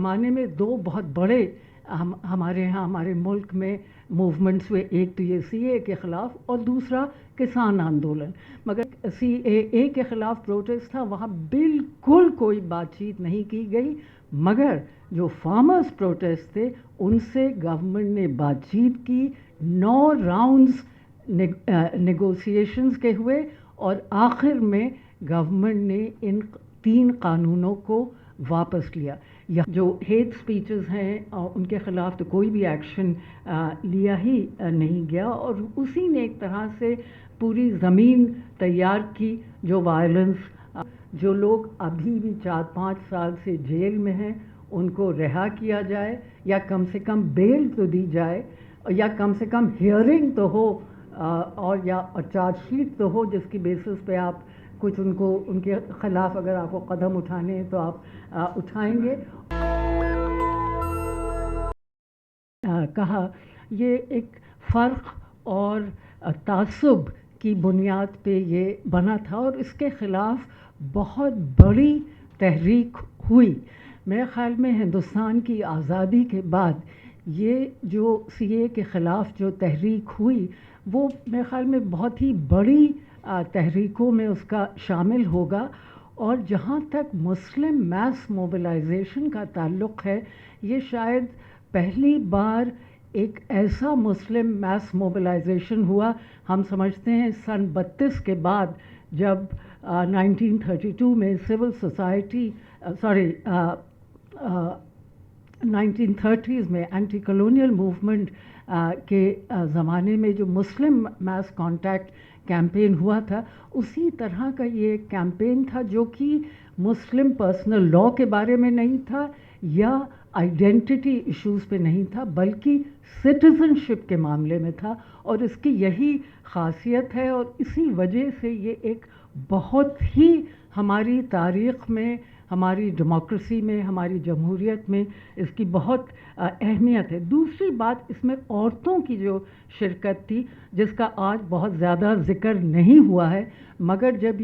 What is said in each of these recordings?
ज़माने में दो बहुत बड़े हमारे यहाँ हमारे मुल्क में मूवमेंट्स हुए, एक तो ये सीएए के ख़िलाफ़ और दूसरा किसान आंदोलन। मगर सीएए के ख़िलाफ़ प्रोटेस्ट था, वहाँ बिल्कुल कोई बातचीत नहीं की गई, मगर जो फार्मर्स प्रोटेस्ट थे उनसे गवर्नमेंट ने बातचीत की। 9 राउंड्स नेगोशिएशंस के हुए और आखिर में गवर्नमेंट ने इन 3 कानूनों को वापस लिया। या जो हेट स्पीचेस हैं उनके ख़िलाफ़ तो कोई भी एक्शन लिया ही नहीं गया, और उसी ने एक तरह से पूरी ज़मीन तैयार की। जो वायलेंस, जो लोग अभी भी 4-5 साल से जेल में हैं उनको रिहा किया जाए, या कम से कम बेल तो दी जाए, या कम से कम हियरिंग तो हो, और या चार्जशीट तो हो जिसकी बेसिस पे आप कुछ उनके ख़िलाफ़ अगर आपको कदम उठाने हैं तो आप उठाएंगे। कहा ये एक फ़र्क और तासुब की बुनियाद पे ये बना था, और इसके ख़िलाफ़ बहुत बड़ी तहरीक हुई। मेरे ख़्याल में हिंदुस्तान की आज़ादी के बाद ये जो सीएए के ख़िलाफ़ जो तहरीक हुई वो मेरे ख़्याल में बहुत ही बड़ी तहरीकों में उसका शामिल होगा। और जहाँ तक मुस्लिम मैस मोबिलाइजेशन का ताल्लुक़ है, ये शायद पहली बार एक ऐसा मुस्लिम मैस मोबिलाइजेशन हुआ। हम समझते हैं सन 32 के बाद जब 1932 में सिविल सोसाइटी 1930s में एंटी कॉलोनियल मूवमेंट के ज़माने में जो मुस्लिम मैस कॉन्टैक्ट कैंपेन हुआ था, उसी तरह का ये कैंपेन था जो कि मुस्लिम पर्सनल लॉ के बारे में नहीं था या आइडेंटिटी इश्यूज़ पे नहीं था, बल्कि सिटीज़नशिप के मामले में था। और इसकी यही ख़ासियत है, और इसी वजह से ये एक बहुत ही हमारी तारीख़ में, हमारी डेमोक्रेसी में, हमारी जमहूरियत में इसकी बहुत अहमियत है। दूसरी बात, इसमें औरतों की जो शिरकत थी जिसका आज बहुत ज़्यादा ज़िक्र नहीं हुआ है, मगर जब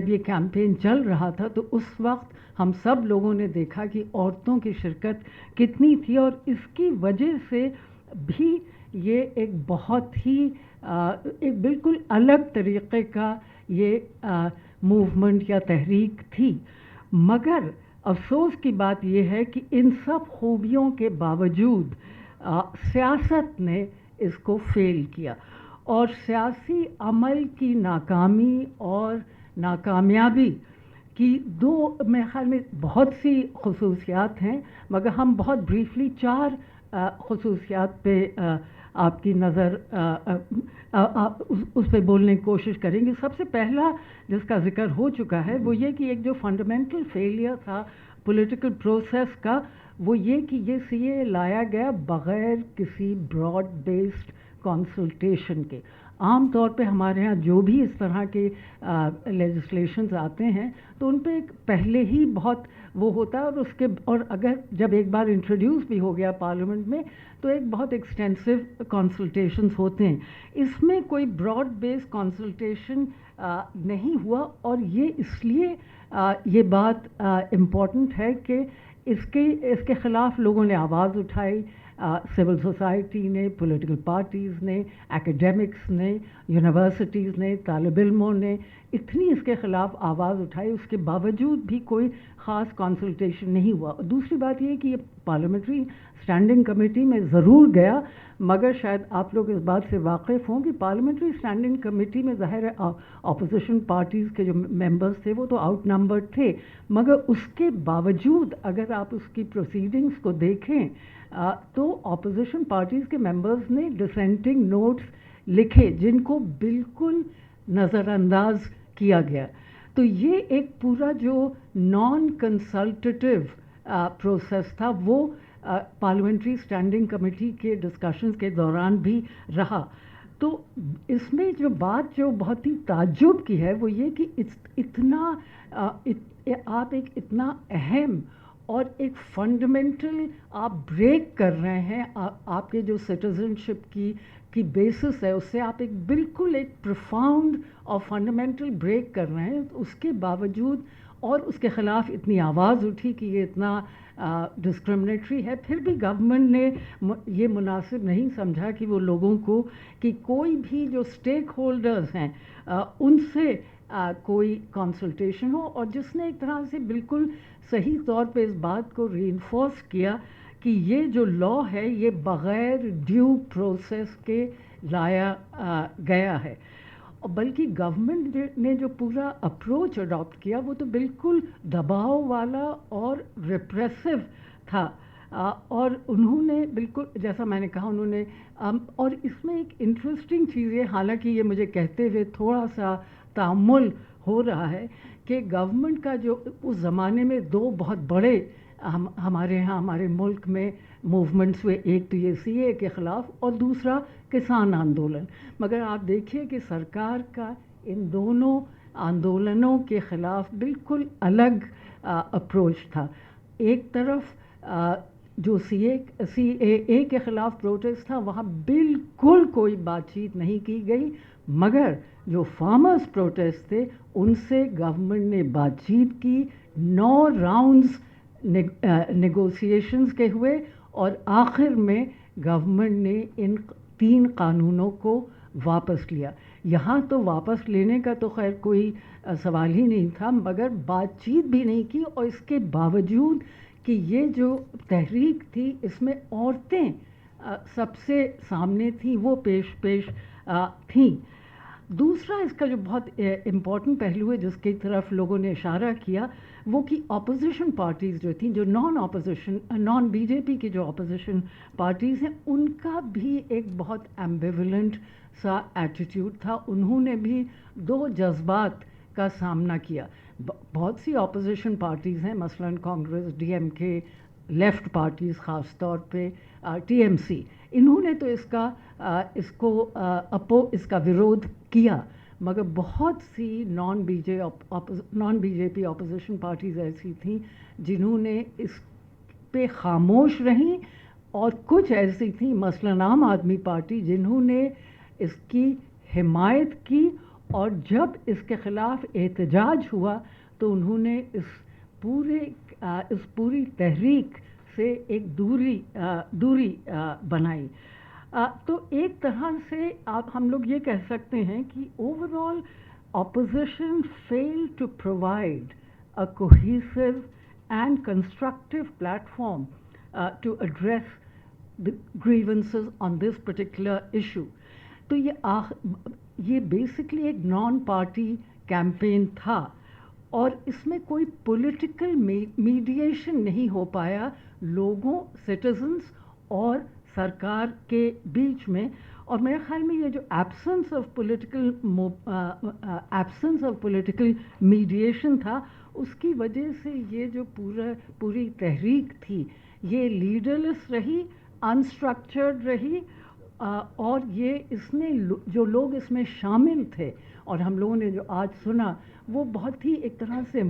ये कैंपेन चल रहा था तो उस वक्त हम सब लोगों ने देखा कि औरतों की शिरकत कितनी थी, और इसकी वजह से भी ये एक बहुत ही एक बिल्कुल अलग तरीक़े का ये मूवमेंट या तहरीक थी। मगर अफसोस की बात यह है कि इन सब खूबियों के बावजूद सियासत ने इसको फेल किया, और सियासी अमल की नाकामी और नाकामयाबी की दो मेरे ख़्याल में बहुत सी खसूसियात हैं, मगर हम बहुत ब्रीफली 4 खसूसियात पे आपकी नज़र उस पे बोलने की कोशिश करेंगे। सबसे पहला जिसका ज़िक्र हो चुका है वो ये कि एक जो फंडामेंटल फेलियर था पॉलिटिकल प्रोसेस का, वो ये कि ये सीएए लाया गया बग़ैर किसी ब्रॉड बेस्ड कंसल्टेशन के। आम तौर पे हमारे यहाँ जो भी इस तरह के लेजिस्लेशंस आते हैं तो उन पे एक पहले ही बहुत वो होता है, और अगर जब एक बार इंट्रोड्यूस भी हो गया पार्लियामेंट में तो एक बहुत एक्सटेंसिव कंसल्टेशंस होते हैं। इसमें कोई ब्रॉड बेस्ड कंसल्टेशन नहीं हुआ, और ये इसलिए ये बात इम्पॉर्टेंट है कि इसके ख़िलाफ़ लोगों ने आवाज़ उठाई। सिविल सोसाइटी ने, पॉलिटिकल पार्टीज़ ने, एकेडमिक्स ने, यूनिवर्सिटीज़ ने, तालिब इल्मों ने इतनी इसके ख़िलाफ़ आवाज़ उठाई, उसके बावजूद भी कोई ख़ास कंसल्टेशन नहीं हुआ। दूसरी बात ये कि ये पार्लियामेंट्री स्टैंडिंग कमेटी में ज़रूर गया, मगर शायद आप लोग इस बात से वाकिफ़ हों कि पार्लियामेंट्री स्टैंडिंग कमेटी में ज़ाहिर है अपोजिशन पार्टीज़ के जो मेंबर्स थे वो तो आउट नंबर्ड थे, मगर उसके बावजूद अगर आप उसकी प्रोसीडिंग्स को देखें तो अपोजिशन पार्टीज़ के मेंबर्स ने डिसेंटिंग नोट्स लिखे जिनको बिल्कुल नज़रअंदाज किया गया। तो ये एक पूरा जो नॉन कंसल्टेटिव प्रोसेस था वो पार्लियामेंट्री स्टैंडिंग कमेटी के डिस्कशंस के दौरान भी रहा। तो इसमें जो बात जो बहुत ही ताज्जुब की है वो ये कि आप एक इतना अहम और एक फंडामेंटल आप ब्रेक कर रहे हैं, आपके जो सिटीज़नशिप की बेसिस है उससे आप एक बिल्कुल एक प्रोफाउंड और फंडामेंटल ब्रेक कर रहे हैं। तो उसके बावजूद اور اس کے خلاف اتنی آواز اٹھی کہ یہ اتنا ڈسکرمنیٹری ہے، پھر بھی گورنمنٹ نے یہ مناسب نہیں سمجھا کہ وہ لوگوں کو کہ کوئی بھی جو اسٹیک ہولڈرز ہیں ان سے کوئی کنسلٹیشن ہو، اور جس نے ایک طرح سے بالکل صحیح طور پہ اس بات کو ری انفورس کیا کہ یہ جو لا ہے یہ بغیر ڈیو پروسیس کے لایا گیا ہے، بلکہ گورنمنٹ نے جو پورا اپروچ اڈاپٹ کیا وہ تو بالکل دباؤ والا اور ریپریسو تھا، اور انہوں نے بالکل جیسا میں نے کہا انہوں نے اور اس میں ایک انٹرسٹنگ چیز ہے، حالانکہ یہ مجھے کہتے ہوئے تھوڑا سا تعمل ہو رہا ہے کہ گورنمنٹ کا جو اس زمانے میں دو بہت بڑے ہمارے ہاں ہمارے ملک میں موومنٹس ہوئے، ایک تو یہ سی اے کے خلاف اور دوسرا کسان آندولن، مگر آپ دیکھیے کہ سرکار کا ان دونوں آندولنوں کے خلاف بالکل الگ اپروچ تھا۔ ایک طرف جو سی اے کے خلاف پروٹیسٹ تھا وہاں بالکل کوئی بات چیت نہیں کی گئی، مگر جو فارمرز پروٹیسٹ تھے ان سے گورنمنٹ نے بات چیت کی، 9 راؤنڈز نیگوسیشنز کے ہوئے، اور آخر میں گورنمنٹ نے ان 3 قانونوں کو واپس لیا۔ یہاں تو واپس لینے کا تو خیر کوئی سوال ہی نہیں تھا، مگر بات چیت بھی نہیں کی، اور اس کے باوجود کہ یہ جو تحریک تھی اس میں عورتیں سب سے سامنے تھیں، وہ پیش تھیں۔ دوسرا اس کا جو بہت امپورٹنٹ پہلو ہے جس کی طرف لوگوں نے اشارہ کیا وہ کہ اپوزیشن پارٹیز جو تھیں، جو نان بی جے پی کی جو اپوزیشن پارٹیز ہیں، ان کا بھی ایک بہت ایمبیولنٹ سا ایٹیٹیوڈ تھا۔ انہوں نے بھی 2 جذبات کا سامنا کیا۔ بہت سی اپوزیشن پارٹیز ہیں، مثلاً کانگریس، ڈی ایم کے، لیفٹ پارٹیز خاص طور پہ ٹی ایم سی، انہوں نے تو اس کا ورودھ کیا، مگر بہت سی نان بی جے پی اپوزیشن پارٹیز ایسی تھیں جنہوں نے اس پہ خاموش رہیں، اور کچھ ایسی تھیں مثلاً عام آدمی پارٹی جنہوں نے اس کی حمایت کی، اور جب اس کے خلاف احتجاج ہوا تو انہوں نے اس پوری تحریک سے ایک دوری بنائی۔ تو ایک طرح سے ہم لوگ یہ کہہ سکتے ہیں کہ over all opposition failed to provide a cohesive and constructive platform to address the grievances on this particular issue. تو یہ بیسکلی ایک نان پارٹی کیمپین تھا، اور اس میں کوئی پولیٹیکل میڈیشن نہیں ہو پایا لوگوں، سٹیزنز اور سرکار کے بیچ میں، اور میرے خیال میں یہ جو ایبسنس آف پولیٹیکل میڈیشن تھا اس کی وجہ سے یہ جو پوری تحریک تھی یہ لیڈرلیس رہی، انسٹرکچرڈ رہی، اور یہ اس نے جو لوگ اس میں شامل تھے اور ہم لوگوں نے جو آج سنا وہ بہت ہی ایک طرح سے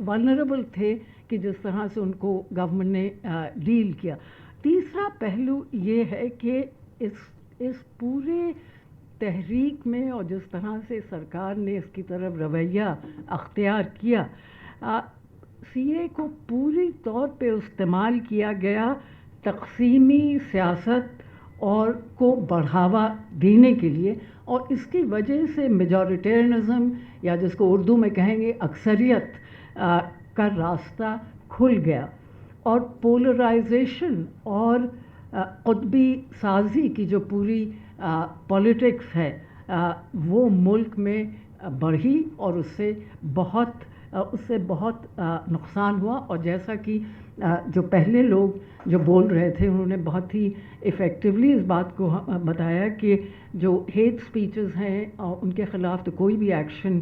ولنریبل تھے کہ جس طرح سے ان کو گورنمنٹ نے ڈیل کیا۔ تیسرا پہلو یہ ہے کہ اس پورے تحریک میں اور جس طرح سے سرکار نے اس کی طرف رویہ اختیار کیا، سی اے کو پوری طور پہ استعمال کیا گیا تقسیمی سیاست اور کو بڑھاوا دینے کے لیے، اور اس کی وجہ سے میجورٹیرنزم یا جس کو اردو میں کہیں گے اکثریت کا راستہ کھل گیا، اور پولرائزیشن اور قطبی سازی کی جو پوری پولیٹکس ہے وہ ملک میں بڑھی، اور اس سے بہت نقصان ہوا، اور جیسا کہ جو پہلے لوگ جو بول رہے تھے انہوں نے بہت ہی ایفیکٹولی اس بات کو بتایا کہ جو ہیٹ سپیچز ہیں ان کے خلاف تو کوئی بھی ایکشن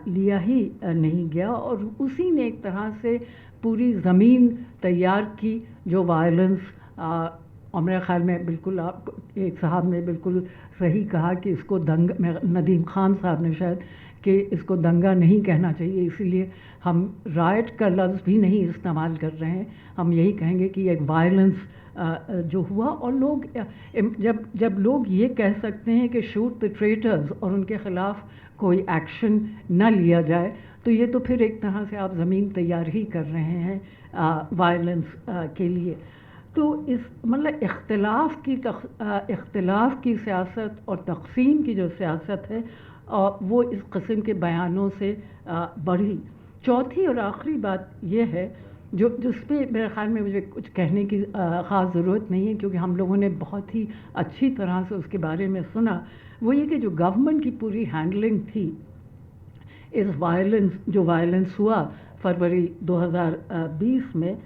لیا ہی نہیں گیا، اور اسی نے ایک طرح سے پوری زمین تیار کی جو وائلنس، اور میرے خیال میں بالکل ایک صاحب نے بالکل صحیح کہا کہ اس کو ندیم خان صاحب نے شاید कि इसको दंगा नहीं कहना चाहिए, इसीलिए हम राइट का लफ्ज़ भी नहीं इस्तेमाल कर रहे हैं। हम यही कहेंगे कि एक वायलेंस जो हुआ, और लोग जब लोग ये कह सकते हैं कि शूट द ट्रेटर्स और उनके ख़िलाफ़ कोई एक्शन न लिया जाए, तो ये तो फिर एक तरह से आप ज़मीन तैयार ही कर रहे हैं वायलेंस के लिए। तो इस मतलब इख्तिलाफ़ की सियासत और तक़सीम की जो सियासत है वो इस किस्म के बयानों से बढ़ी। चौथी और आखिरी बात ये है जिस पे मेरे ख़्याल में मुझे कुछ कहने की ख़ास ज़रूरत नहीं है, क्योंकि हम लोगों ने बहुत ही अच्छी तरह से उसके बारे में सुना। वो ये कि जो गवर्नमेंट की पूरी हैंडलिंग थी इस वायलेंस हुआ फरवरी 2020 में,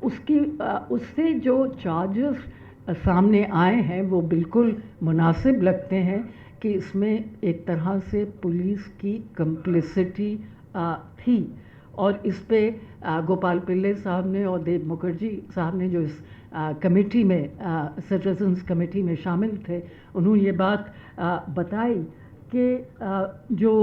उससे जो चार्जेस सामने आए हैं वो बिल्कुल मुनासिब लगते हैं कि इसमें एक तरह से पुलिस की कंप्लिसिटी थी। और इस पे गोपाल पिल्ले साहब ने और देव मुखर्जी साहब ने जो इस कमेटी में सिटीजन्स कमेटी में शामिल थे, उन्होंने ये बात बताई कि जो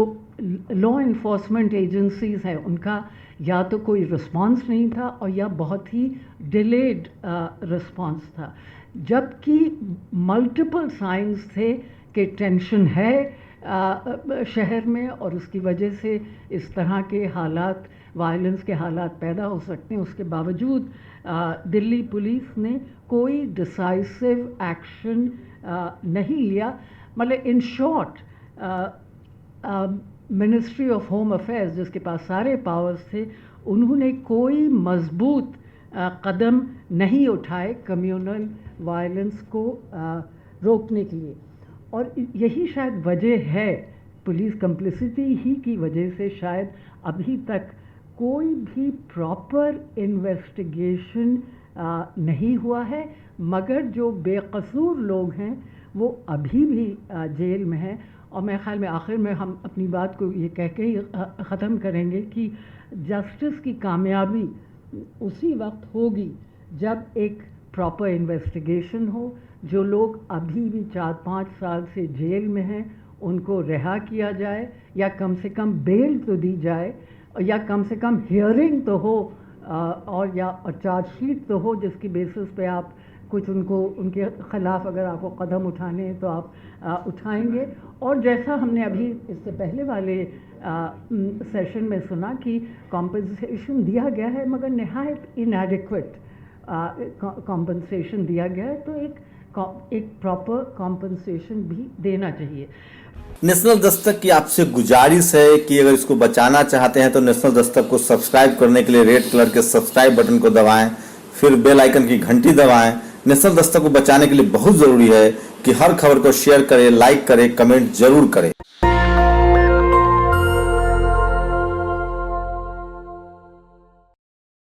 लॉ इन्फोर्समेंट एजेंसीज़ हैं उनका या तो कोई रिस्पांस नहीं था और या बहुत ही डिलेड रिस्पांस था, जबकि मल्टीपल साइंस थे कि टेंशन है शहर में और उसकी वजह से इस तरह के हालात, वायलेंस के हालात पैदा हो सकते हैं। उसके बावजूद दिल्ली पुलिस ने कोई डिसाइसिव एक्शन नहीं लिया। मतलब in short ministry of home affairs, जिसके पास सारे पावर्स थे, उन्होंने कोई मजबूत कदम नहीं उठाए कम्युनल वायलेंस को रोकने के लिए। और यही शायद वजह है, पुलिस कंप्लिसिटी ही की वजह से शायद अभी तक कोई भी प्रॉपर इन्वेस्टिगेशन नहीं हुआ है, मगर जो बेकसूर लोग हैं वो अभी भी जेल में हैं। और मेरे ख्याल में आखिर में हम अपनी बात को ये कह के ही ख़त्म करेंगे कि जस्टिस की कामयाबी उसी वक्त होगी जब एक प्रॉपर इन्वेस्टिगेशन हो। जो लोग अभी भी 4-5 साल से जेल में हैं उनको रिहा किया जाए, या कम से कम बेल तो दी जाए, या कम से कम हियरिंग तो हो और या चार्जशीट तो हो जिसकी बेसिस पे आप कुछ उनके ख़िलाफ़ अगर आपको कदम उठाने हैं तो आप उठाएंगे। और जैसा हमने अभी इससे पहले वाले सेशन में सुना कि कॉम्पनसेशन दिया गया है, मगर नहायत इनएडिक्वेट कॉम्पनसेशन दिया गया है, तो एक प्रॉपर कॉम्पनसेशन भी देना चाहिए। नेशनल दस्तक की आपसे गुजारिश है कि अगर इसको बचाना चाहते हैं तो नेशनल दस्तक को सब्सक्राइब करने के लिए रेड कलर के सब्सक्राइब बटन को दबाएं, फिर बेल आइकन की घंटी दबाएं। नेशनल दस्तक को बचाने के लिए बहुत जरूरी है कि हर खबर को शेयर करें, लाइक करें, कमेंट जरूर करें।